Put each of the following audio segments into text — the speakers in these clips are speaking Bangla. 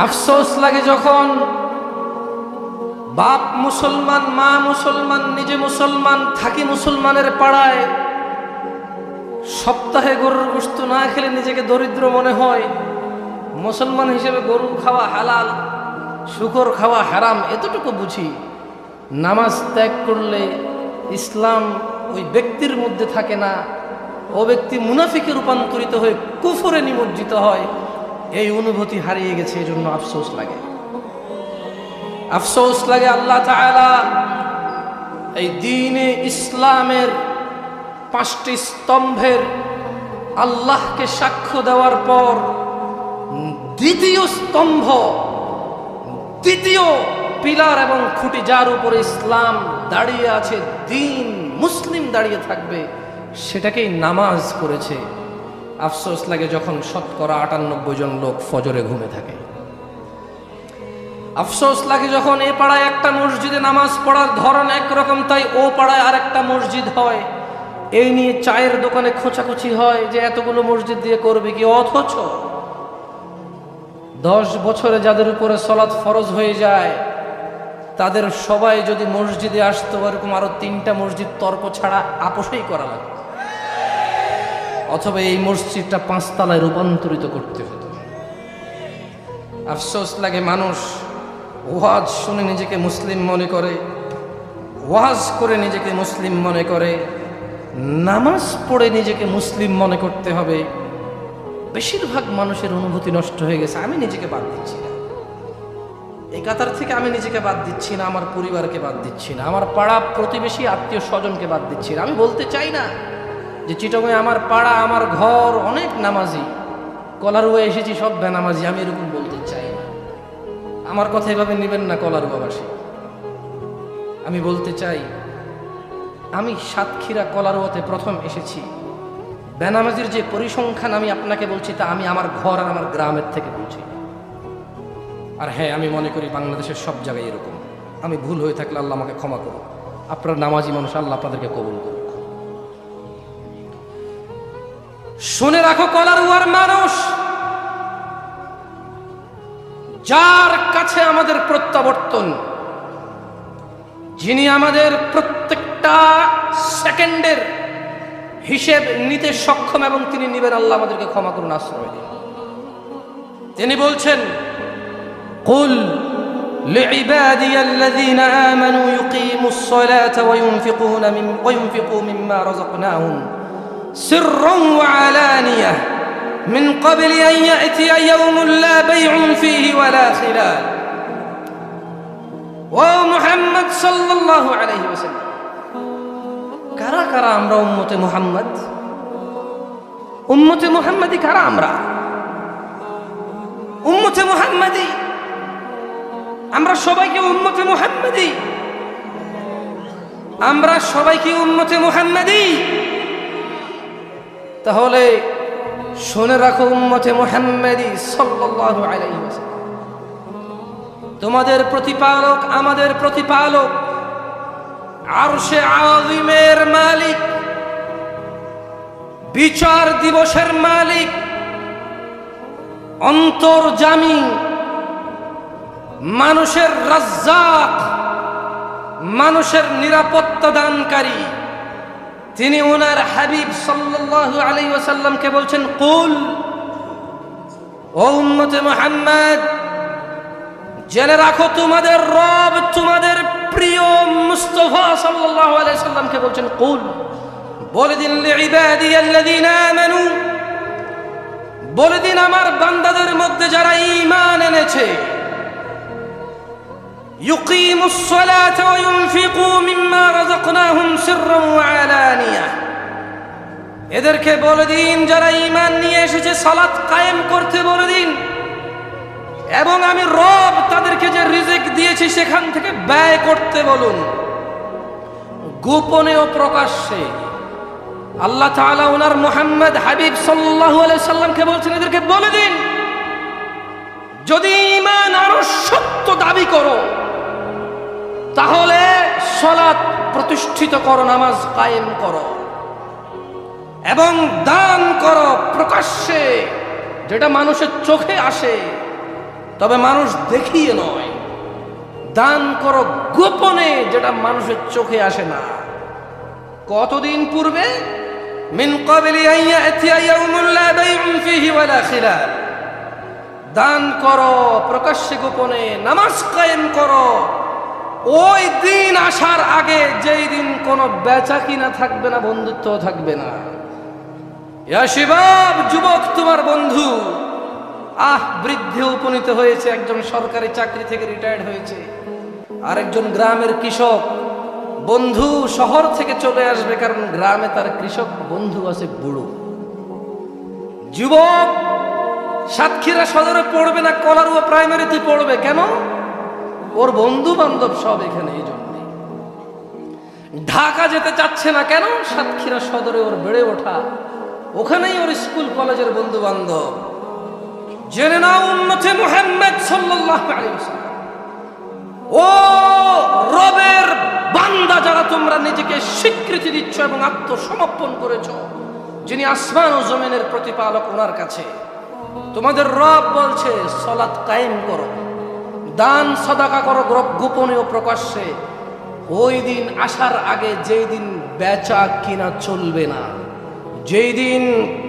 আফসোস লাগে যখন বাপ মুসলমান, মা মুসলমান, নিজে মুসলমান, থাকি মুসলমানের পাড়ায়, সপ্তাহে গরুর গোশত না খেলে নিজেকে দরিদ্র মনে হয়। মুসলমান হিসেবে গরু খাওয়া হালাল, শুকর খাওয়া হারাম, এতটুকু বুঝি। নামাজ ত্যাগ করলে ইসলাম ওই ব্যক্তির মধ্যে থাকে না, ও ব্যক্তি মুনাফিকে রূপান্তরিত হয়ে কুফরে নিমজ্জিত হয়। এই অনুভূতি হারিয়ে গেছে, এই জন্য আফসোস লাগে। আফসোস লাগে আল্লাহ তাআলা এই দ্বীনে ইসলামের 5টি স্তম্ভের আল্লাহকে সাক্ষ্য দেওয়ার পর দ্বিতীয় স্তম্ভ, দ্বিতীয় পিলার এবং খুঁটি, যার উপরে ইসলাম দাঁড়িয়ে আছে, দ্বীন মুসলিম দাঁড়িয়ে থাকবে, সেটাকেই নামাজ করেছে। আফসোস লাগে যখন শতকরা 98 জন লোক ফজরে ঘুমে থাকে। আফসোস লাগে যখন এ পাড়ায় একটা মসজিদে নামাজ পড়ার ধরন একরকম, তাই ও পাড়ায় আরেকটা মসজিদ হয়। এই নিয়ে চায়ের দোকানে খোঁচাখুচি হয় যে এতগুলো মসজিদ দিয়ে করবে কি। অথচ 10 বছরে যাদের উপরে সলাৎ ফরজ হয়ে যায়, তাদের সবাই যদি মসজিদে আসতো, এরকম আরো 3টা মসজিদ তর্ক ছাড়া আপোষেই করা লাগতো, অথবা এই মসজিদটা 5 তলায় রূপান্তরিত করতে হতো। আফসোস লাগে মানুষ ওয়াজ শুনে নিজেকে মুসলিম মনে করে, ওয়াজ করে নিজেকে মুসলিম মনে করে, নামাজ পড়ে নিজেকে মুসলিম মনে করতে হবে। বেশিরভাগ মানুষের অনুভূতি নষ্ট হয়ে গেছে। আমি নিজেকে বাদ দিচ্ছি না এই কাতার থেকে, আমি নিজেকে বাদ দিচ্ছি না, আমার পরিবারকে বাদ দিচ্ছি না, আমার পাড়া প্রতিবেশী আত্মীয় স্বজনকে বাদ দিচ্ছি না। আমি বলতে চাই না যে চিটাগংয়ে আমার পাড়া, আমার ঘর অনেক নামাজি, কলারুয়া এসেছি সব বেনামাজি, আমি এরকম বলতে চাই না। আমার কথা এভাবে নেবেন না কলারুয়াবাসী। আমি বলতে চাই, আমি সাতক্ষীরা কলারুয়াতে প্রথম এসেছি। বেনামাজির যে পরিসংখ্যান আমি আপনাকে বলছি, তা আমি আমার ঘর আর আমার গ্রামের থেকে বলছি। আর হ্যাঁ, আমি মনে করি বাংলাদেশের সব জায়গায় এরকম। আমি ভুল হয়ে থাকলে আল্লাহ আমাকে ক্ষমা করুন। আপনারা নামাজি মানুষ, আল্লাহ আপনাদেরকে কবুল করুন। শুনে রাখো, কলারুয়ার মানুষ, যার কাছে আমাদের প্রত্যাবর্তন, যিনি আমাদের প্রত্যেকটা সেকেন্ডের হিসেব নিতে সক্ষম এবং তিনি নিবেন, আল্লাহ আমাদেরকে ক্ষমা করুন, আশ্রয় দিন। তিনি বলছেন, কুল লিইবাদিয়াল্লাযীনা আমানু ইউকিমুস সালাতা ওয়া ইউনফিকু মিম্মা রাযাকনাহুম সিররান ওয়া আলানিয়াহ মিন ক্বাবলি আন ইয়াতিয়া ইয়াওমুন লা বাইউন ফীহি ওয়ালা খিলাল। ও মুহাম্মদ সাল্লাল্লাহু আলাইহি ওয়াসাল্লাম, কারা কারা আমরা উম্মতে মুহাম্মদ? উম্মতে মুহাম্মাদি কারা? আমরা উম্মতে মুহাম্মাদি, আমরা সবাইকে উম্মতে মুহাম্মাদি, আমরা সবাইকে উম্মতে মুহাম্মাদি। তাহলে শুনে রাখো, উম্মতে মুহাম্মাদি সাল্লাল্লাহু আলাইহি ওয়াসাল্লাম তোমাদের প্রতিপালক, আমাদের প্রতিপালক, আরশে আযীমের মালিক, বিচার দিবসের মালিক, অন্তর্যামী, মানুষের রাজ্জাক, মানুষের নিরাপত্তা দানকারী। তিনি ওনার হাবিব সাল্লাল্লাহু আলাইহি ওয়াসাল্লামকে বলছেন, কুল, ও উম্মতে মুহাম্মদ, জেনে রাখো তোমাদের রব, তোমাদের প্রিয় মুস্তাফা সাল্লাল্লাহু আলাইহি ওয়াসাল্লামকে বলছেন, কুল, বলে দিন, লিইবাদিয়াল্লাযীনা আমানু, বলে দিন আমার বান্দাদের মধ্যে যারা ঈমান এনেছে, ইউকিমুস সালাতা ওয়া ইউনফিকু মিম্মা রাযাকনাহুম সিররান ওয়া আলানিয়াহ, এদেরকে বলে দিন যারা ঈমান নিয়ে এসেছে সালাত কায়েম করতে বলে দিন, এবং আমি রব তাদেরকে যে রিজিক দিয়েছি সেখান থেকে ব্যয় করতে বলুন, গোপনে ও প্রকাশ্যে। আল্লাহ তাআলা ওনার মুহাম্মদ হাবিব সাল্লাল্লাহু আলাইহি সাল্লামকে বলছেন, এদেরকে বলে দিন, যদি ঈমান আরো সত্য দাবি করো, তাহলে সালাত প্রতিষ্ঠিত করো, নামাজ কায়েম করো, এবং দান করো প্রকাশ্যে, যেটা মানুষের চোখে আসে, তবে মানুষ দেখিয়ে নয়। দান করো গোপনে, যেটা মানুষের চোখে আসে না। কতদিন পূর্বে? মিন ক্বাবলি আন ইয়াতিয়া ইয়াউমুন লা বাইউন ফীহি ওয়ালা খিলাল। দান করো প্রকাশ্যে গোপনে, নামাজ কায়েম করো ওই দিন আসার আগে, যেই দিন কোনো বেচা কিনা থাকবে না, বন্ধুত্ব থাকবে না। ইয়া শিবাব, যুবক তোমার বন্ধু বৃদ্ধে উপনীত হয়েছে, একজন সরকারি চাকরি থেকে রিটায়ার্ড হয়েছে, আরেকজন গ্রামের কৃষক বন্ধু শহর থেকে চলে আসবে, কারণ গ্রামে তার কৃষক বন্ধু আছে বুড়ো। যুবক সাতক্ষীরা সদরে পড়বে না, কলারুয়া প্রাইমারিতে পড়বে, কেন? ওর বন্ধু বান্ধব সব এখানে। এই জন্য ঢাকা যেতে চাচ্ছে না, কেন? সাতক্ষীরা সদরে ওর বেড়ে ওঠা, ওখানেই ওর স্কুল কলেজের বন্ধু বান্ধব। জেনে নাও উম্মতে মুহাম্মদ সাল্লাল্লাহু আলাইহি ওয়াসাল্লাম, ও রবের বান্দা যারা তোমরা নিজেকে স্বীকৃতি দিচ্ছ এবং আত্মসমর্পণ করেছো, যিনি আসমান ও জমিনের প্রতিপালক, ওনার কাছে তোমাদের রব বলছে সালাত কায়েম করো, দান সাদাকা করো গোপনে ও প্রকাশ্যে। ওই দিন আসার আগে, যেই দিন বেচা কিনা চলবে না, যেই দিন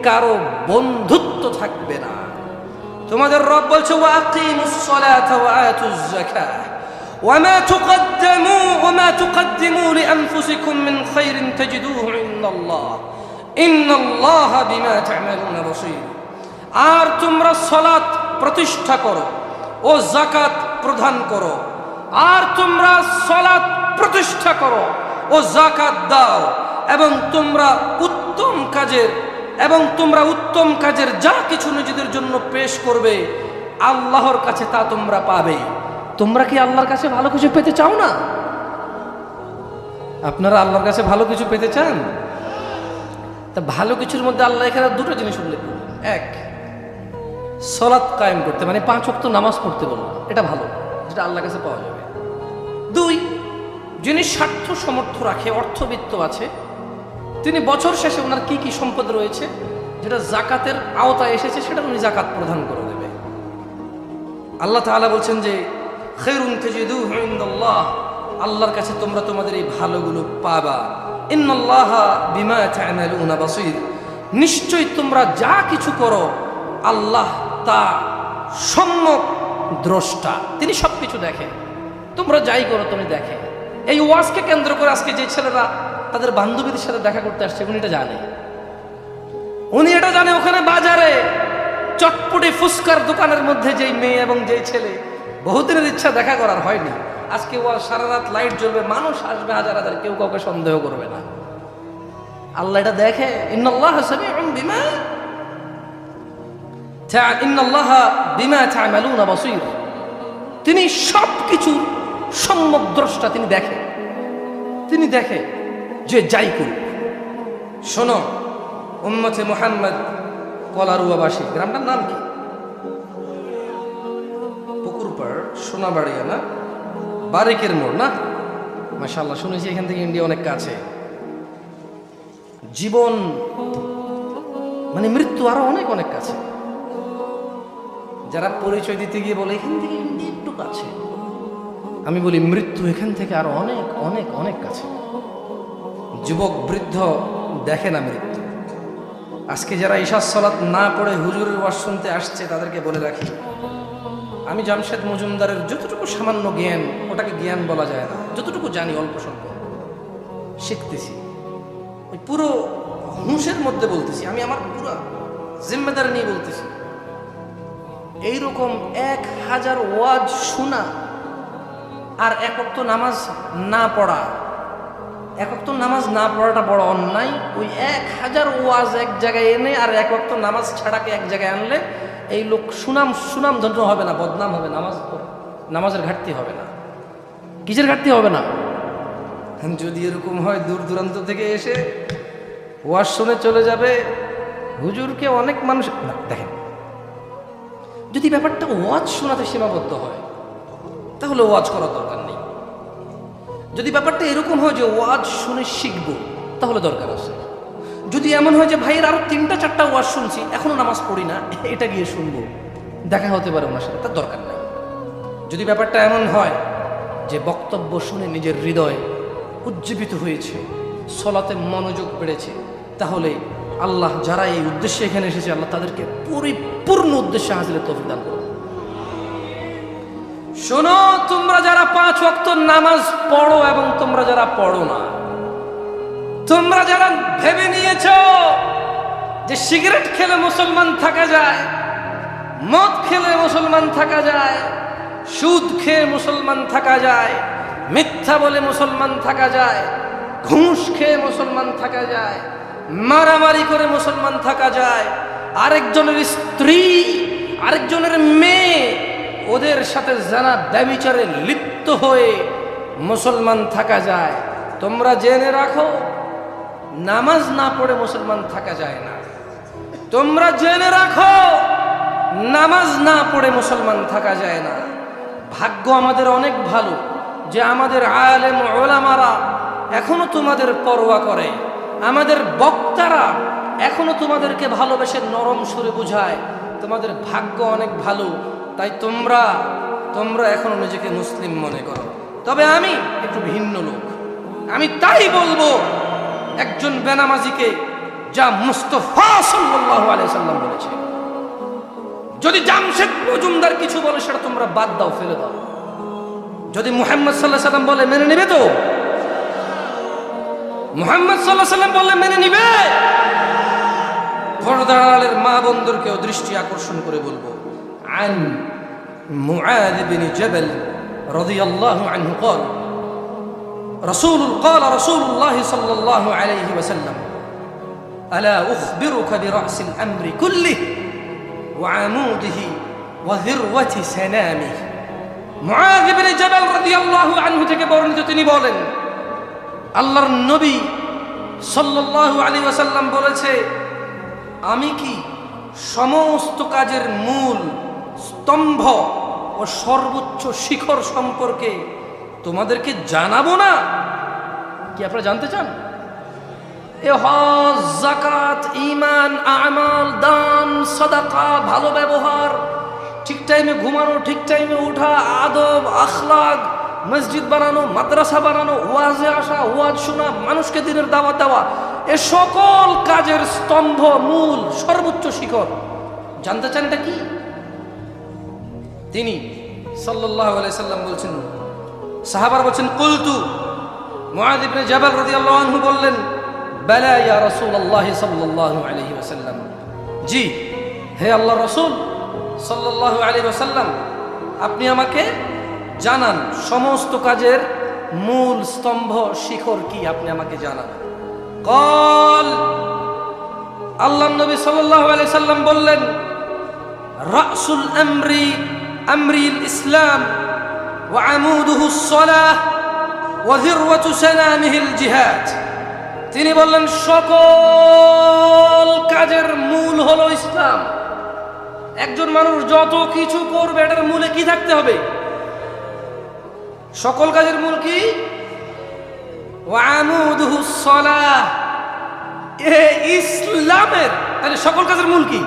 কারো বন্ধুত্ব থাকবে না। তোমাদের রব বলছে ওয়াকিমুস সালাতা ওয়া আতুজ যাকাহ ওয়ামা তুকদ্দিমু লিআনফুসিকুম মিন খাইরিন তাজিদুহু ইন্নাল্লাহা বিমা তা'মালুনা বাসীর। আর তোমরা সালাত প্রতিষ্ঠা করো ও যাকাত প্রদান করো, আর তোমরা সালাত প্রতিষ্ঠা করো ও যাকাত দাও, এবং তোমরা উত্তম কাজের যা কিছু নিজেদের জন্য পেশ করবে, আল্লাহর কাছে তা তোমরা পাবে। তোমরা কি আল্লাহর কাছে ভালো কিছু পেতে চাও না? আপনারা আল্লাহর কাছে ভালো কিছু পেতে চান? তা ভালো কিছুর মধ্যে আল্লাহ এখানে দুটো জিনিস উল্লেখ করলেন। এক, সালাত কায়েম করতে, মানে 5 ওয়াক্ত নামাজ পড়তে বললেন, এটা ভালো, যেটা আল্লাহর কাছে পাওয়া যাবে। 2, যিনি স্বার্থ সমর্থ রাখে, অর্থবিত্ত আছে, তিনি বছর শেষে ওনার কি কি সম্পদ রয়েছে যেটা জাকাতের আওতায় এসেছে, সেটা উনি জাকাত প্রদান করে দেবে। আল্লাহ তাআলা বলছেন যে খায়রুন তাজিদুহু ইনদাল্লাহ, আল্লাহর কাছে তোমরা তোমাদের এই ভালোগুলো পাবা। ইন্নাল্লাহা বিমা তা'মালুনা বাসীর, নিশ্চয়ই তোমরা যা কিছু করো আল্লাহ তা সম্যক দ্রষ্টা, তিনি সবকিছু দেখেন। তোমরা যাই করো তুমি দেখে। এই ওয়াজকে কেন্দ্র করে আজকে যে ছেলেরা তাদের বান্ধবীদের সাথে দেখা করতে আসছে, উনি এটা জানে। ওখানে বাজারে চটপটি ফুচকার দোকানের মধ্যে যেই মেয়ে এবং যেই ছেলে বহুদিনের ইচ্ছা দেখা করার হয়নি, আজকে ওয়াজ সারা রাত লাইট জ্বলবে, মানুষ আসবে হাজার হাজার, কেউ কাউকে সন্দেহ করবে না। আল্লাহ এটা দেখে। ইন্নাল্লাহা সামিউন বিমা তা'মালুনা বাসীর, তিনি সবকিছু সম্যক দ্রষ্টা, তিনি দেখে যে যাই করুক। শোনো উম্মতে মুহাম্মদ কলারুয়াবাসী, গ্রামটার নাম কি? পুকুরপাড়, সোনাবাড়িয়া না, বারিকের মোড় না? মাশাআল্লাহ, শুনেছি এখান থেকে ইন্ডিয়া অনেক কাছে। জীবন মানে মৃত্যু আরো অনেক অনেক কাছে। যারা পরিচয় দিতে গিয়ে বলে এখান থেকে ইন্ডিয়া একটু কাছে, আমি বলি মৃত্যু এখান থেকে আরো অনেক অনেক অনেক কাছে। যুবক বৃদ্ধ দেখে না মৃত্যু। আজকে যারা ইশার সালাত না পড়ে হুজুরের ওয়াজ শুনতে আসছে, তাদেরকে বলে রাখি, আমি জামশেদ মজুমদারের যতটুকু সামান্য জ্ঞান, ওটাকে জ্ঞান বলা যায় না, যতটুকু জানি অল্প স্বল্প শিখতেছি, ওই পুরো হুঁশের মধ্যে বলতেছি, আমি আমার পুরো জিম্মেদারি নিয়ে বলতেছি। এইরকম 1000 ওয়াজ শোনা আর 1 ওয়াক্ত নামাজ না পড়া, 1 ওয়াক্ত নামাজ না পড়াটা বড় অন্যায়। ওই 1000 ওয়াজ এক জায়গায় এনে আর 1 ওয়াক্ত নামাজ ছাড়াকে এক জায়গায় আনলে এই লোক সুনাম ধন্য হবে না, বদনাম হবে। নামাজের ঘাটতি হবে না, কিসের ঘাটতি হবে না? যদি এরকম হয়, দূর দূরান্ত থেকে এসে ওয়াজ শুনে চলে যাবে, হুজুরকে অনেক মানুষ দেখেন। যদি ব্যাপারটা ওয়াজ শোনাতে সীমাবদ্ধ হয়, তাহলে ওয়াজ করার দরকার নেই। যদি ব্যাপারটা এরকম হয় যে ওয়াজ শুনে শিখবো, তাহলে দরকার আছে। যদি এমন হয় যে ভাইয়ের আরো 3টা 4টা ওয়াজ শুনছি, এখনো নামাজ পড়ি না, এটা গিয়ে শুনবো, দেখা হতে পারে ওনার সাথে, তার দরকার নাই। যদি ব্যাপারটা এমন হয় যে বক্তব্য শুনে নিজের হৃদয় উজ্জীবিত হয়েছে, সলাতে মনোযোগ বেড়েছে, তাহলে আল্লাহ যারা এই উদ্দেশ্যে এখানে এসেছে আল্লাহ তাদেরকে পরিপূর্ণ উদ্দেশ্যে হাসিলের তৌফিক দান করুন। শোনো, তোমরা যারা 5 ওয়াক্ত নামাজ পড়ো এবং তোমরা যারা পড়ো না, তোমরা যারা ভেবে নিয়েছো যে সিগারেট খেলে মুসলমান থাকা যায়, মদ খেলে মুসলমান থাকা যায়, সুদ খেয়ে মুসলমান থাকা যায়, মিথ্যা বলে মুসলমান থাকা যায়, ঘুষ খেয়ে মুসলমান থাকা যায়, মারামারি করে মুসলমান থাকা যায়, আরেকজনের স্ত্রী আরেকজনের মেয়ে ওদের সাথে জানা ব্যভিচারে লিপ্ত হয়ে মুসলমান থাকা যায়, তোমরা জেনে রাখো নামাজ না পড়ে মুসলমান থাকা যায় না। তোমরা জেনে রাখো নামাজ না পড়ে মুসলমান থাকা যায় না। ভাগ্য আমাদের অনেক ভালো যে আমাদের আলেম ওলামারা এখনো তোমাদের পরোয়া করে, আমাদের বক্তারা এখনো তোমাদেরকে ভালোবেসে নরম সুরে বুঝায়। তোমাদের ভাগ্য অনেক ভালো, তাই তোমরা এখনো নিজেকে মুসলিম মনে করো। তবে আমি একটু ভিন্ন লোক, আমি তাই বলবো একজন বেনামাজিকে যা মুস্তাফা সাল্লাল্লাহু আলাইহি সাল্লাম বলেছে। যদি জামশেদ মজুমদার কিছু বলে সেটা তোমরা বাদ দাও, ফেলে দাও। যদি মুহাম্মদ সাল্লাল্লাহু আলাইহি সাল্লাম বলে মেনে নেবে তো? মুহাম্মদ সাল্লাল্লাহু আলাইহি সাল্লাম বললে মেনে নিবে? পর্দার আড়ালের মা বোনদেরকেও দৃষ্টি আকর্ষণ করে বলবো, আন মুআয বিন জাবাল রাদিয়াল্লাহু আনহু قال قال رسول الله صلى الله عليه وسلم ألا أخبرك برأس الأمر كله وعموده وذروة سنامه। মুআয ইবনে জাবাল রাদিয়াল্লাহু আনহু থেকে বর্ণিত, তিনি বলেন আল্লাহর নবী সাল্লাল্লাহু আলাইহি ওয়াসাল্লাম বলেছে, আমি কি সমস্ত কাজের মূল স্তম্ভ ও সর্বোচ্চ শিখর সম্পর্কে তোমাদেরকে জানাবো না? কি আপনারা জানতে চান? এ হজ, যাকাত, ঈমান, আমাল, দান, সাদাকা, ভালো ব্যবহার, ঠিক টাইমে ঘুমানো, ঠিক টাইমে ওঠা, আদব, আখলাক, মসজিদ বানানো, মাদ্রাসা বানানো, ওয়াজে আসা, ওয়াজ শোনা, মানুষকে দিনের দাওয়াত দেওয়া, এ সকল কাজের স্তম্ভ, মূল, সর্বোচ্চ শিখর জানতে চান এটা কি? তিনি সাল্লাল্লাহু আলাইহি সাল্লাম বলছেন, সাহাবারা বলছেন, কুলতু, মুআয ইবনে জাবাল রাদিয়াল্লাহু আনহু বললেন, বালা ইয়া রাসূলুল্লাহ সাল্লাল্লাহু আলাইহি ওয়াসাল্লাম, জি হে আল্লাহর রাসূল সাল্লাল্লাহু আলাইহি ওয়াসাল্লাম, আপনি আমাকে জানান সমস্ত কাজের মূল স্তম্ভ শিখর কি, আপনি আমাকে জানান। قال, আল্লাহর নবী সাল্লাল্লাহু আলাইহি সাল্লাম বললেন, রাসুল আমরিল ইসলাম ওয়া আমুদুহুস সালাহ ওয়া যিরওয়াতু সানামিহিল জিহাদ। তিনি বললেন সকল কাজের মূল হলো ইসলাম। একজন মানুষ যত কিছু করবে এটার মূলে কি থাকতে হবে? সকল কাজের মূল কি? ওয়া আমুদুহুস সালাহ, ইসলামের। তাহলে সকল কাজের মূল কি?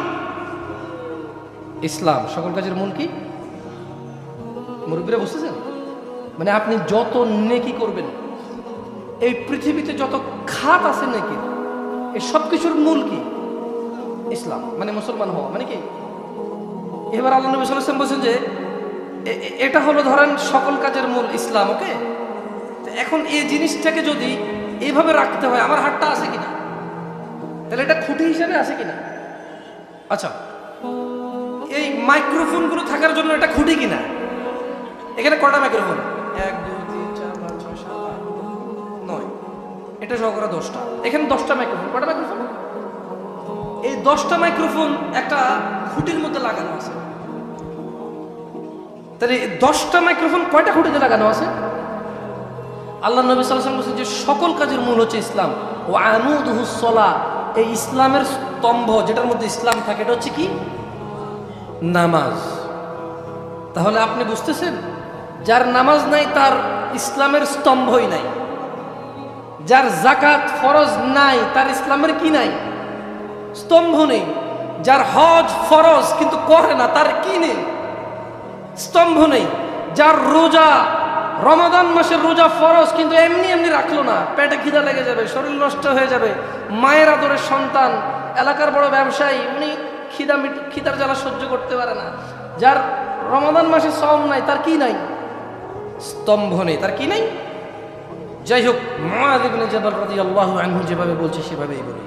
ইসলাম। সকল কাজের মূল কি? মুরব্বীরা বুঝতেছেন? মানে আপনি যত নেকি করবেন, এই পৃথিবীতে যত খাত আছে নেকি, এই সব কিছুর মূল কি? ইসলাম। মানে মুসলমান হওয়া মানে কি? এবার আল্লাহ নবী সাল্লাল্লাহু আলাইহি ওয়াসাল্লাম বলছেন যে এটা হলো ধরেন সকল কাজের মূল ইসলাম। ওকে, এখন এই জিনিসটাকে যদি এইভাবে রাখতে হয়, আমার হাতটা আছে কিনা, তাহলে এটা খুঁটি হিসেবে আছে কিনা? আচ্ছা, এই মাইক্রোফোনগুলো থাকার জন্য এটা খুঁটি কিনা? এখানে কটা মাইক্রোফোন? 1 2 3 4 5 6 7 8 9, এটা সহকারে 10টা। এখানে 10টা মাইক্রোফোন। কটা মাইক্রোফোন? এই 10টা মাইক্রোফোন একটা খুঁটির মধ্যে লাগানো আছে। তাহলে 10টা মাইক্রোফোন কয়টা খুঁটিতে লাগানো আছে? আল্লাহ নবী সাল্লাল্লাহু আলাইহি ওয়াসাল্লাম বলেছেন যে সকল কাজের মূল হচ্ছে ইসলাম। ওয়া আমুদুহুস সালাহ, এই ইসলামের স্তম্ভ যেটার মধ্যে ইসলাম থাকে এটা হচ্ছে কি? নামাজ। তাহলে আপনি বুঝতেছেন, যার নামাজ নাই তার ইসলামের স্তম্ভই নাই। যার যাকাত ফরজ নাই তার ইসলামের কি নাই? স্তম্ভ নেই। যার হজ ফরজ কিন্তু করে না তার কি নেই? স্তম্ভ নেই। যার রোজা, রমাদান মাসের রোজা ফরজ, কিন্তু এমনি এমনি রাখলো না, পেটে খিদা লেগে যাবে, শরীর নষ্ট হয়ে যাবে, মায়ের আদরের সন্তান, এলাকার বড় ব্যবসায়ী, উনি খিদার জ্বালা সহ্য করতে পারে না। যার রমাদান মাসে সওম নাই, তার কি নাই? স্তম্ভ নেই, তার কি নাই? যাই হোক, মুআয ইবনে জাবাল রাদিয়াল্লাহু আনহু যেভাবে বলছে সেভাবেই বলি।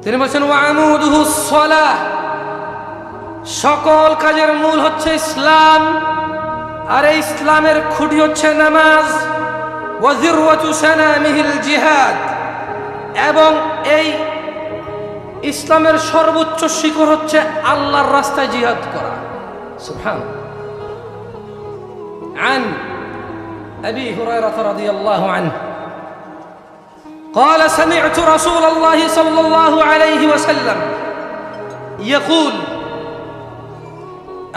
তিনি বলছেন ওয়া আমুদুহুস সালাহ, সকল কাজের মূল হচ্ছে ইসলাম, আর এই ইসলামের খুঁটি হচ্ছে নামাজ। ওয়া যিরওয়াতু সানামিহিল জিহাদ, এবং এই ইসলামের সর্বোচ্চ শিখর হচ্ছে আল্লাহর রাস্তায় জিহাদ করা। সুবহানাল্লাহ। আন আবি হুরায়রা রাদিয়াল্লাহু আনহু قال سمعت رسول الله صلى الله عليه وسلم يقول,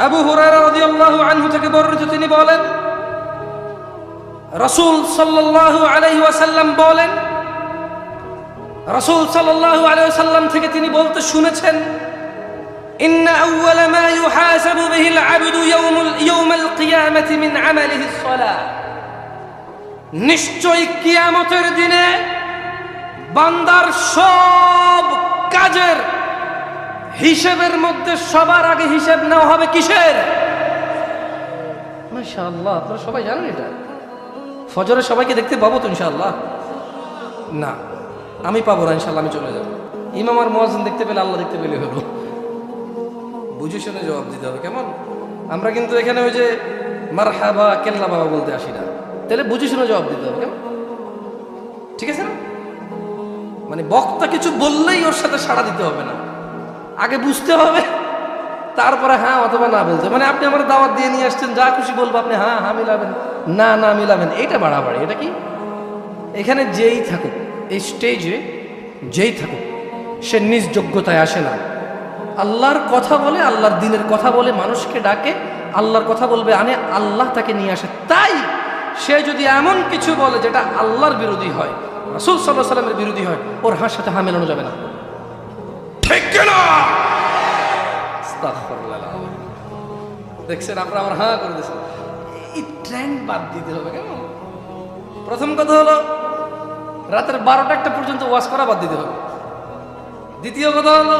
আবু হুরায়রা রাদিয়াল্লাহু আনহু থেকে বর্ণিত, তিনি বলেন রাসূল সাল্লাল্লাহু আলাইহি ওয়াসাল্লাম বলেন, রাসূল সাল্লাল্লাহু আলাইহি ওয়াসাল্লাম থেকে তিনি বলতে শুনেছেন, ইন্না আউওয়ালা মা ইউহাসাবু বিহিল আবদু ইয়াউমাল কিয়ামাতি মিন আমালিহিস সালাহ, নিশ্চয়ই কিয়ামতের দিনে বান্দার সব কাজের হিসেবের মধ্যে সবার আগে হিসেব নেওয়া হবে কিসের? মাশাআল্লাহ, আপনারা সবাই জানেন এটা? ফজরে সবাইকে দেখতে পাবো তো ইনশাআল্লাহ? না, আমি পাবো না ইনশাআল্লাহ, আমি চলে যাব। ইমাম আর মুয়াজ্জিন দেখতে পেলে আল্লাহ দেখতে পেলে হলো। বুঝে শুনে জবাব দিতে হবে, কেমন? আমরা কিন্তু এখানে ওই যে মারহাবা কেল্লা বাবা বলতে আসি না, তাহলে বুঝে শুনে জবাব দিতে হবে, কেমন? ঠিক আছে না? মানে বক্তা কিছু বললেই ওর সাথে সাড়া দিতে হবে না, আগে বুঝতে হবে, তারপরে হ্যাঁ অথবা না বলতে। মানে আপনি আমার দাওয়াত দিয়ে নিয়ে আসছেন, যা খুশি বলবো, আপনি হ্যাঁ হ্যাঁ মিলাবেন, না না মিলাবেন, এইটা বাড়াবাড়ি। এটা কি? এখানে যেই থাকুক, এই স্টেজে যেই থাকুক, সে নিজ যোগ্যতায় আসে না। আল্লাহর কথা বলে, আল্লাহর দিনের কথা বলে, মানুষকে ডাকে, আল্লাহর কথা বলবে আনে, আল্লাহ তাকে নিয়ে আসে। তাই সে যদি এমন কিছু বলে যেটা আল্লাহর বিরোধী হয়, রাসূল সাল্লাল্লাহু আলাইহি ওয়াসাল্লামের বিরোধী হয়, ওর হার সাথে হা মেলানো যাবে না। ঠিক কিনা? আস্তাগফিরুল্লাহ। দেখছেন, আপনারা আমার হা করে দিয়েছেন। এই ট্রেন্ড বাদ দিতে হবে, কেমন? প্রথম কথা হলো রাতের 12টা পর্যন্ত ওয়াজ করা বাদ দিতে হবে। দ্বিতীয় কথা হলো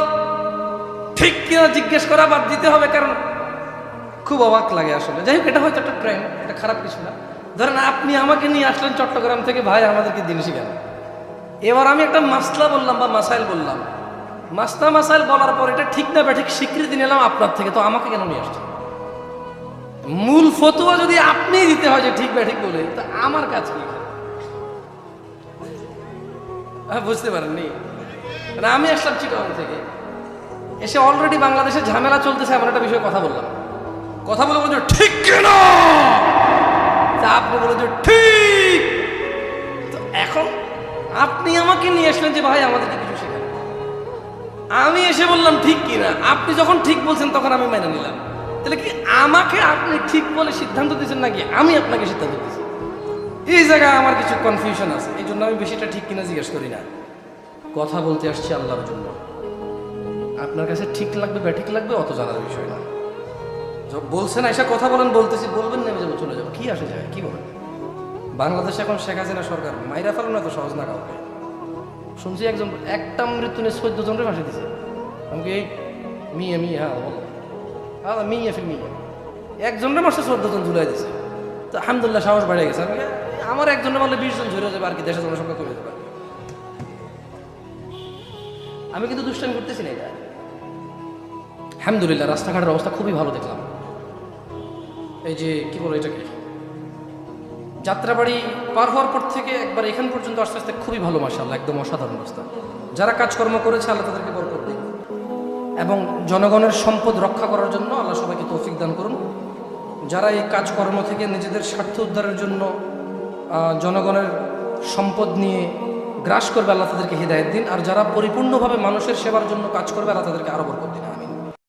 ঠিক কিনা জিজ্ঞেস করা বাদ দিতে হবে, কারণ খুব অবাক লাগে আসলে। যাই হোক, এটা হয়তো একটা ট্রেন্ড, এটা খারাপ কিছু না। ধরেন আপনি আমাকে নিয়ে আসলেন চট্টগ্রাম থেকে, ভাই আমাদেরকে দিন শিখান। এবার আমি একটা মাসলা বললাম বা মাসাইল বললাম, মাসলা মাসাইল বলার পর এটা ঠিক না ব্যাঠিক স্বীকৃতি নিলাম আপনার থেকে, তো আমাকে কেন নিয়ে আসছেন? মূল ফতোয়া যদি আপনি দিতে হয় যে ঠিক ব্যাঠিক বলে, তা আমার কাজ কি? বুঝতে পারেননি? আমি আসলাম চিটাগাং থেকে, এসে অলরেডি বাংলাদেশে ঝামেলা চলতেছে এমন একটা বিষয়ে কথা বললাম। কথা বলে বলছে ঠিক কেন, আপনি বলে যে ঠিক। তো এখন আপনি আমাকে নিয়ে আসলেন যে ভাই আমাদেরকে কিছু শেখান, আমি এসে বললাম ঠিক কিনা। আপনি যখন ঠিক বলছেন তখন আমি মেনে নিলাম। তাহলে কি আমাকে আপনি ঠিক বলে সিদ্ধান্ত দিচ্ছেন নাকি আমি আপনাকে সিদ্ধান্ত দিচ্ছি? এই জায়গায় আমার কিছু কনফিউশন আছে, এই জন্য আমি বেশিটা ঠিক কিনা জিজ্ঞেস করি না। কথা বলতে আসছি আল্লাহর জন্য, আপনার কাছে ঠিক লাগবে বা ঠিক লাগবে অত জানার বিষয় না। বলছেন এসে কথা বলেন, বলতেছি, বলবেন নেমে যাবো, চলে যাবো, কি আসে যায়? কি বলেন? বাংলাদেশে এখন শেখ হাসিনা সরকার, মাইরা ফেলো না তো সহজ না কাউকে। শুনছি একজন একটা মৃত্যু নিয়ে 14 জনের ফাঁসি দিছে। আমাকে এই মিয়া মিয়া হ্যাঁ মিয়া ফির মিয়া একজনের মাসে 14 জন ঝুলাই দিছে। তো আলহামদুলিল্লাহ সাহস বেড়ে গেছে। আমার একজনের বললে 20 জন ঝরে যাবে, আর কি দেশের জনসংখ্যা কমে যাবে। আমি কিন্তু দুষ্টামি করতেছি না এটা। আলহামদুলিল্লাহ রাস্তাঘাটের অবস্থা খুবই ভালো দেখলাম। এই যে কি বলো এটাকে, যাত্রাবাড়ি পার হওয়ার পর থেকে একবার এখান পর্যন্ত আস্তে আস্তে খুবই ভালো, মাশাআল্লাহ, একদম অসাধারণ অবস্থা। যারা কাজকর্ম করেছে আল্লাহ তাদেরকে বরকত দিন, এবং জনগণের সম্পদ রক্ষা করার জন্য আল্লাহ সবাইকে তৌফিক দান করুন। যারা এই কাজকর্ম থেকে নিজেদের স্বার্থ উদ্ধারের জন্য জনগণের সম্পদ নিয়ে গ্রাস করবে, আল্লাহ তাদেরকে হিদায়াত দিন। আর যারা পরিপূর্ণভাবে মানুষের সেবার জন্য কাজ করবে, আল্লাহ তাদেরকে আরো বরকত দিন। আমি